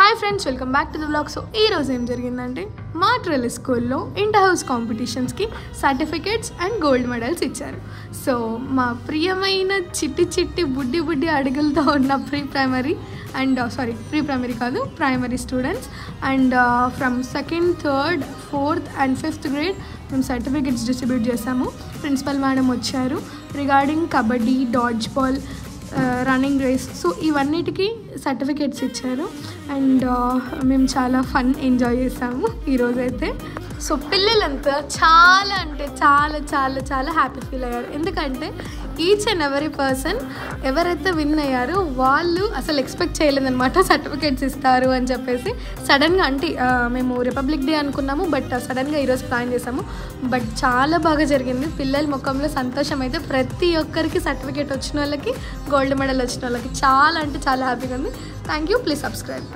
Hi friends, welcome back to the vlog. So ఈరోజు ఏం జరిగిందంటే మా ట్రెల్ స్కూల్లో ఇంటర్ హౌస్ కాంపిటీషన్స్కి సర్టిఫికేట్స్ అండ్ గోల్డ్ మెడల్స్ ఇచ్చారు. సో మా ప్రియమైన చిట్టి బుడ్డి అడుగులతో ఉన్న pre primary students and from 2nd, 3rd, 4th and 5th grade మేము సర్టిఫికేట్స్ డిస్ట్రిబ్యూట్ చేసాము. ప్రిన్సిపల్ మేడం వచ్చారు regarding kabaddi, dodge ball, running race. So ఇవన్నిటికీ సర్టిఫికేట్స్ ఇచ్చారు అండ్ మేము చాలా ఫన్ ఎంజాయ్ చేసాము ఈరోజైతే. సో పిల్లలంతా చాలా అంటే చాలా హ్యాపీ ఫీల్ అయ్యారు. ఎందుకంటే ఈచ్ అండ్ ఎవరీ పర్సన్ ఎవరైతే విన్ అయ్యారో వాళ్ళు అసలు ఎక్స్పెక్ట్ చేయలేదన్నమాట సర్టిఫికేట్స్ ఇస్తారు అని చెప్పేసి. సడన్గా అంటే మేము రిపబ్లిక్ డే అనుకున్నాము, బట్ సడన్గా ఈరోజు ప్లాన్ చేసాము. బట్ చాలా బాగా జరిగింది. పిల్లల ముఖంలో సంతోషం అయితే ప్రతి ఒక్కరికి సర్టిఫికేట్ వచ్చిన వాళ్ళకి, గోల్డ్ మెడల్ వచ్చిన వాళ్ళకి చాలా అంటే చాలా హ్యాపీగా ఉంది. Thank you. Please subscribe.